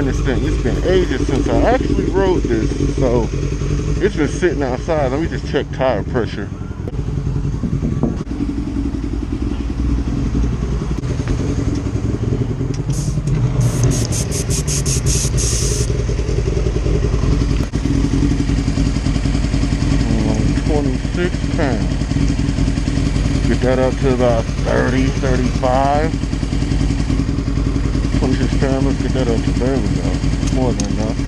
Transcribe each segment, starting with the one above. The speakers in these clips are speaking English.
ran this thing. It's been ages since I actually rode this, so it's been sitting outside. Let me just check tire pressure. £26. Get that up to about 30, 35. 26 pounds, let's get that up to, there we go. More than enough.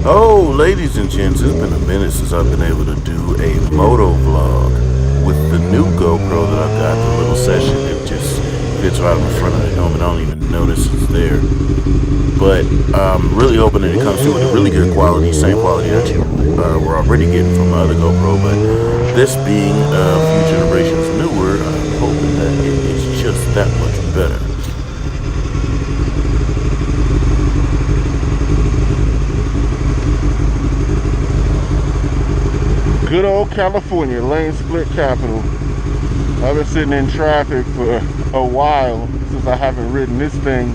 Oh, ladies and gents, it's been a minute since I've been able to do a moto vlog with the new GoPro that I've got, the little session that just fits right in front of the helmet. I don't even notice it's there. But I'm really hoping that it comes through with a really good quality, same quality that you were already getting from my other GoPro. But this being a few generations newer, I'm hoping that it is just that much better. Good old California, lane split capital. I've been sitting in traffic for a while since I haven't ridden this thing.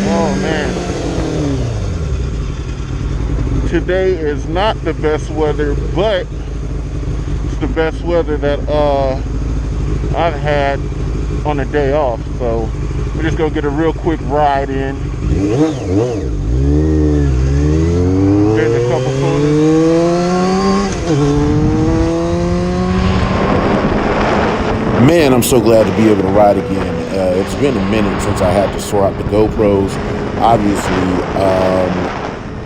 Oh man. Today is not the best weather, but it's the best weather that I've had on a day off, so we're just gonna get a real quick ride in. There's a couple corners. Man, I'm so glad to be able to ride again. It's been a minute since I had to swap the GoPros. Obviously,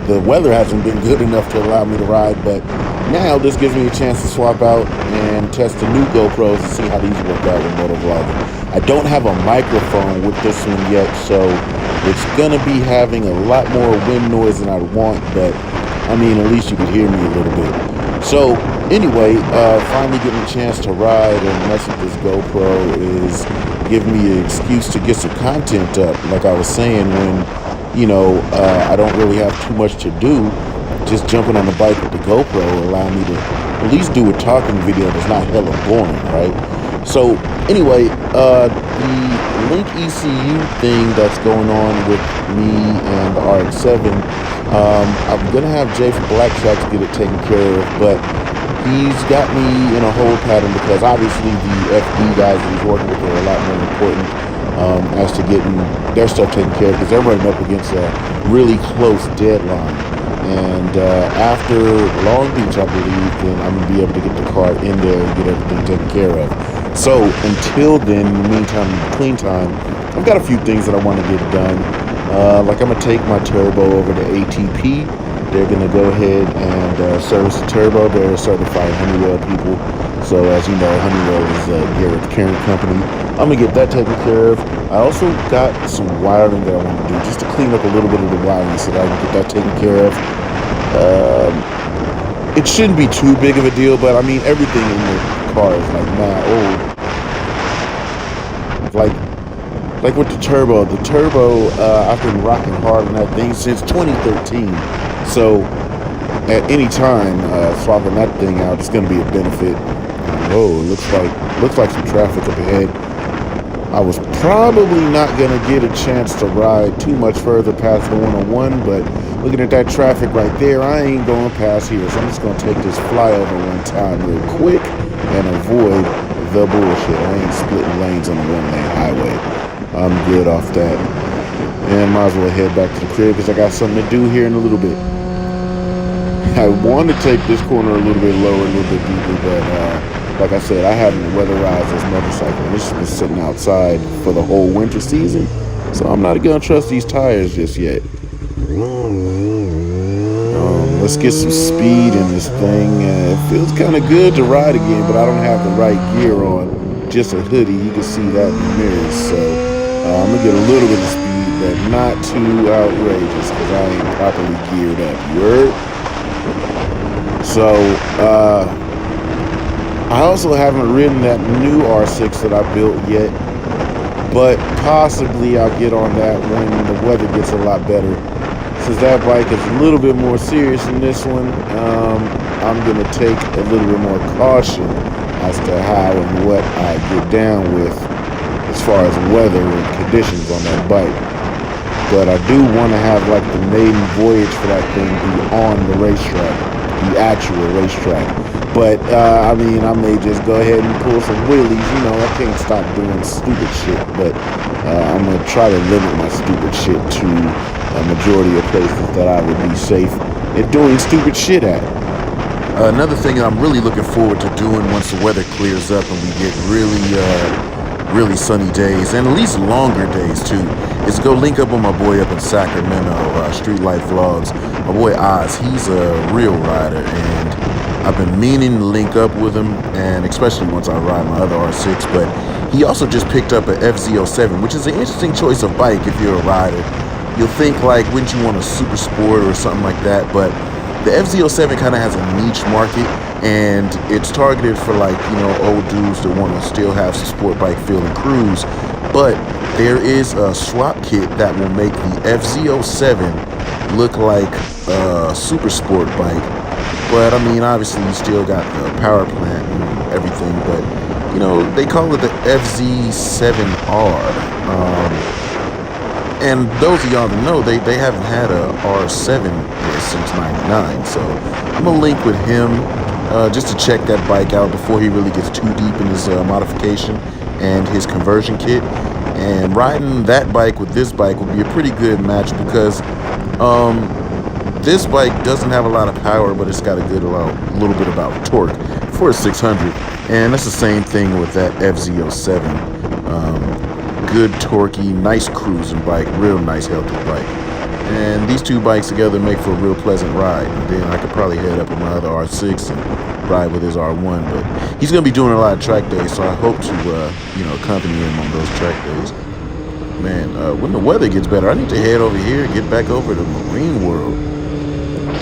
the weather hasn't been good enough to allow me to ride, but now this gives me a chance to swap out and test the new GoPros and see how these work out with motovlogging. I don't have a microphone with this one yet, so it's gonna be having a lot more wind noise than I'd want, but I mean, at least you could hear me a little bit. So anyway, finally getting a chance to ride and mess with this GoPro is giving me an excuse to get some content up. Like I was saying, when, you know, I don't really have too much to do, just jumping on the bike with the GoPro will allow me to at least do a talking video that's not hella boring, right? So anyway, the Link ECU thing that's going on with me and the RX-7, I'm gonna have Jay from Black Tracks get it taken care of, but he's got me in a hold pattern because obviously the FD guys that he's working with are a lot more important as to getting their stuff taken care of, because they're running up against a really close deadline. And after Long Beach, I believe, then I'm gonna be able to get the car in there and get everything taken care of. So until then, in the meantime, in between time, I've got a few things that I want to get done. Like I'm gonna take my turbo over to ATP. They're gonna go ahead and service the turbo. They're certified Honeywell people. So as you know, Honeywell is Garrett's parent company. I'm gonna get that taken care of. I also got some wiring that I want to do just to clean up a little bit of the wiring so that I can get that taken care of. It shouldn't be too big of a deal, but I mean, everything in the car is like mad old. Like with the turbo I've been rocking hard on that thing since 2013. So at any time swapping that thing out, it's going to be a benefit. Oh, it looks like some traffic up ahead. I was probably not going to get a chance to ride too much further past the 101, but looking at that traffic right there, I ain't going past here. So I'm just going to take this flyover one time real quick and avoid the bullshit. I ain't splitting lanes on the one-lane highway. I'm good off that. And might as well head back to the crib because I got something to do here in a little bit. I want to take this corner a little bit lower, a little bit deeper, but like I said, I haven't weatherized this motorcycle. It's just been sitting outside for the whole winter season, so I'm not going to trust these tires just yet. Let's get some speed in this thing. It feels kind of good to ride again, but I don't have the right gear on. Just a hoodie. You can see that in the mirrors. So I'm gonna get a little bit of speed, but not too outrageous because I ain't properly geared up. You heard? So, I also haven't ridden that new R6 that I built yet, but possibly I'll get on that when the weather gets a lot better. Since that bike is a little bit more serious than this one, I'm gonna take a little bit more caution as to how and what I get down with as far as weather and conditions on that bike. But I do want to have like the maiden voyage for that thing be on the racetrack, the actual racetrack. But I mean, I may just go ahead and pull some wheelies. You know, I can't stop doing stupid shit, but I'm gonna try to limit my stupid shit to a majority of places that I would be safe at doing stupid shit at. Another thing I'm really looking forward to doing once the weather clears up and we get really sunny days, and at least longer days too, is to go link up with my boy up in Sacramento, Streetlight Vlogs. My boy Oz, he's a real rider, and I've been meaning to link up with him, and especially once I ride my other R6. But he also just picked up an FZ07, which is an interesting choice of bike if you're a rider. You'll think like, wouldn't you want a super sport or something like that? But the FZ07 kind of has a niche market, and it's targeted for like, you know, old dudes that want to still have some sport bike feel and cruise. But there is a swap kit that will make the FZ07 look like a super sport bike. But I mean, obviously you still got the power plant and everything, but you know, they call it the FZ7R. And those of y'all that know, they haven't had a R7 since '99. So I'm gonna link with him just to check that bike out before he really gets too deep in his modification and his conversion kit. And riding that bike with this bike would be a pretty good match because this bike doesn't have a lot of power, but it's got a little bit about torque for a 600. And that's the same thing with that FZ07. Good torquey, nice cruising bike, real nice healthy bike. And these two bikes together make for a real pleasant ride. And then I could probably head up with my other R6 and ride with his R1. But he's gonna be doing a lot of track days, so I hope to accompany him on those track days. Man, when the weather gets better, I need to head over here and get back over to Marine World.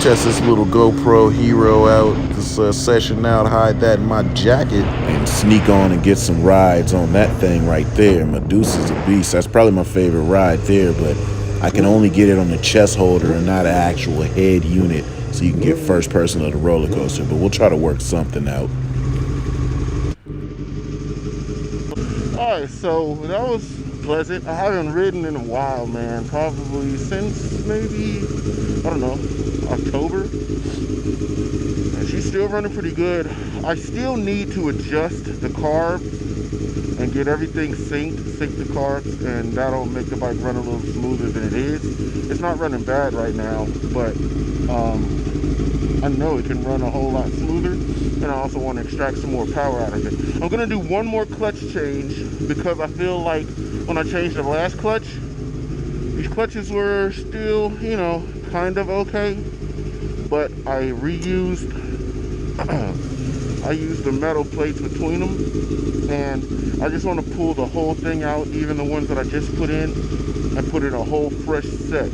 Test this little GoPro Hero out this session out, hide that in my jacket, And sneak on and get some rides on that thing right there. Medusa's a beast. That's probably my favorite ride there, but I can only get it on the chest holder and not an actual head unit, so you can get first person of the roller coaster. But we'll try to work something out. Alright, so that was pleasant. I haven't ridden in a while, man. Probably since maybe, I don't know, October. And she's still running pretty good. I still need to adjust the carbs and get everything sync the carbs, and that'll make the bike run a little smoother than it is. It's not running bad right now, but I know it can run a whole lot smoother, and I also want to extract some more power out of it. I'm going to do one more clutch change because I feel like when I changed the last clutch, these clutches were still, you know, kind of okay, but I reused I used the metal plates between them, and I just want to pull the whole thing out, even the ones that I just put in, and put in a whole fresh set.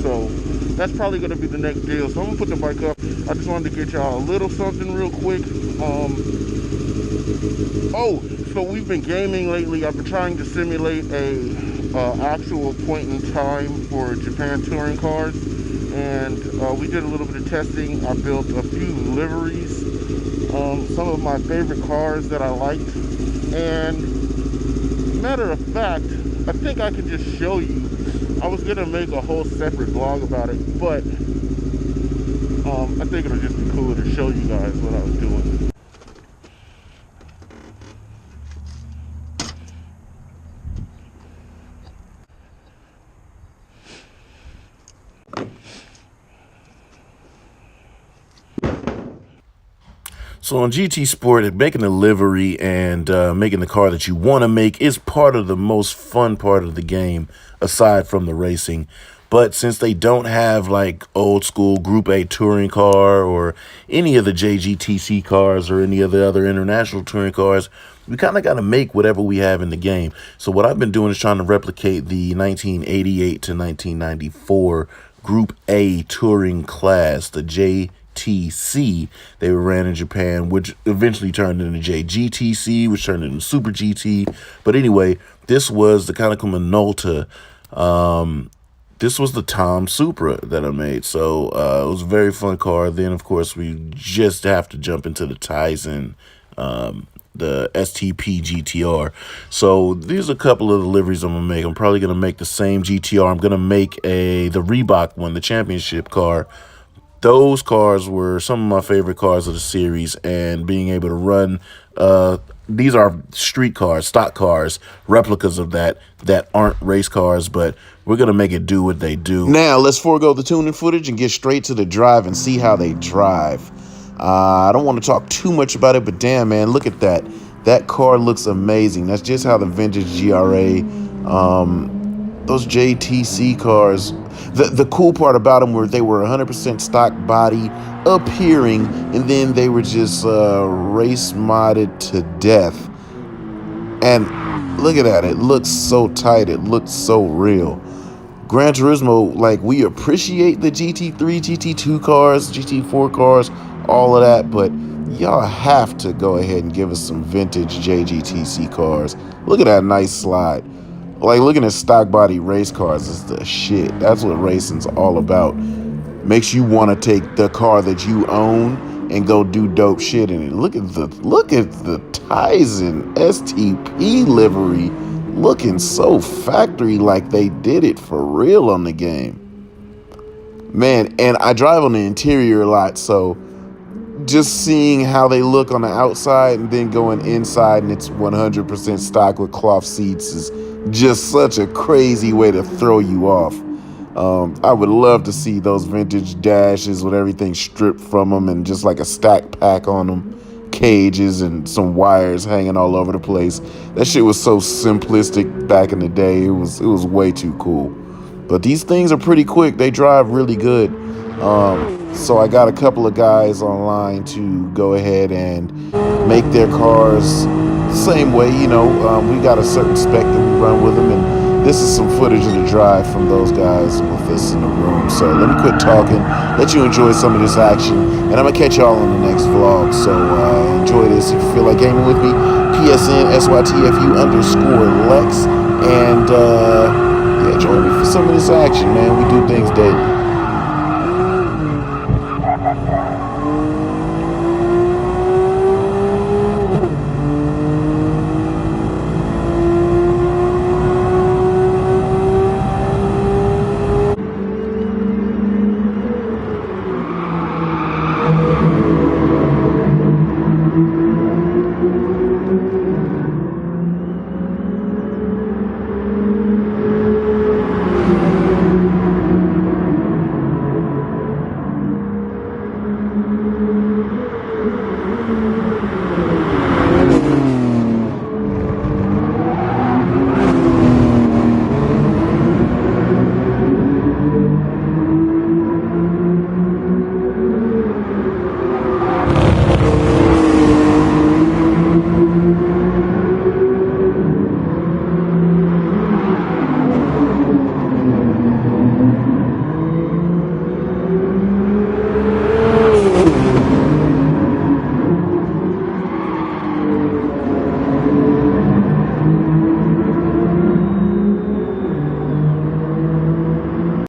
So that's probably going to be the next deal. So I'm going to put the bike up. I just wanted to get y'all a little something real quick. Oh, so we've been gaming lately. I've been trying to simulate a actual point in time for Japan touring cars, and we did a little bit of testing. I built a few liveries, some of my favorite cars that I liked, and matter of fact, I think I can just show you. I was gonna make a whole separate vlog about it, but I think it'll just be cooler to show you guys what I was doing. So on GT Sport, making a livery and making the car that you want to make is part of the most fun part of the game, aside from the racing. But since they don't have like old school Group A touring car or any of the JGTC cars or any of the other international touring cars, we kind of got to make whatever we have in the game. So what I've been doing is trying to replicate the 1988 to 1994 Group A touring class, the JTC. They were ran in Japan, which eventually turned into JGTC, which turned into Super GT. But anyway, this was the Kaneko Minolta. This was the Tom Supra that I made. So it was a very fun car. Then, of course, we just have to jump into the Tizen, the STP GTR. So these are a couple of the liveries I'm going to make. I'm probably going to make the same GTR. I'm going to make the Reebok one, the championship car. Those cars were some of my favorite cars of the series, and being able to run, these are street cars, stock cars, replicas of that aren't race cars, but we're going to make it do what they do. Now, let's forego the tuning footage and get straight to the drive and see how they drive. I don't want to talk too much about it, but damn, man, look at that. That car looks amazing. That's just how the vintage GRA, those JTC cars, the cool part about them were they were 100% stock body appearing, and then they were just race modded to death. And look at that. It looks so tight. It looks so real. Gran Turismo, like, we appreciate the GT3, GT2 cars, GT4 cars, all of that, but y'all have to go ahead and give us some vintage JGTC cars. Look at that nice slide. Like, looking at stock body race cars is the shit. That's what racing's all about. Makes you want to take the car that you own and go do dope shit in it. Look at the Tizen STP livery, looking so factory like they did it for real on the game. Man, and I drive on the interior a lot, so just seeing how they look on the outside and then going inside and it's 100% stock with cloth seats is just such a crazy way to throw you off. I would love to see those vintage dashes with everything stripped from them and just like a stack pack on them, cages and some wires hanging all over the place. That shit was so simplistic back in the day. It was way too cool. But these things are pretty quick. They drive really good. So I got a couple of guys online to go ahead and make their cars the same way. You know, we got a certain spec that we run with them, and this is some footage of the drive from those guys with us in the room. So let me quit talking, let you enjoy some of this action, and I'm gonna catch y'all in the next vlog. So enjoy this. If you feel like gaming with me, PSN SYTFU_Lex, and yeah, join me for some of this action, man. We do things daily.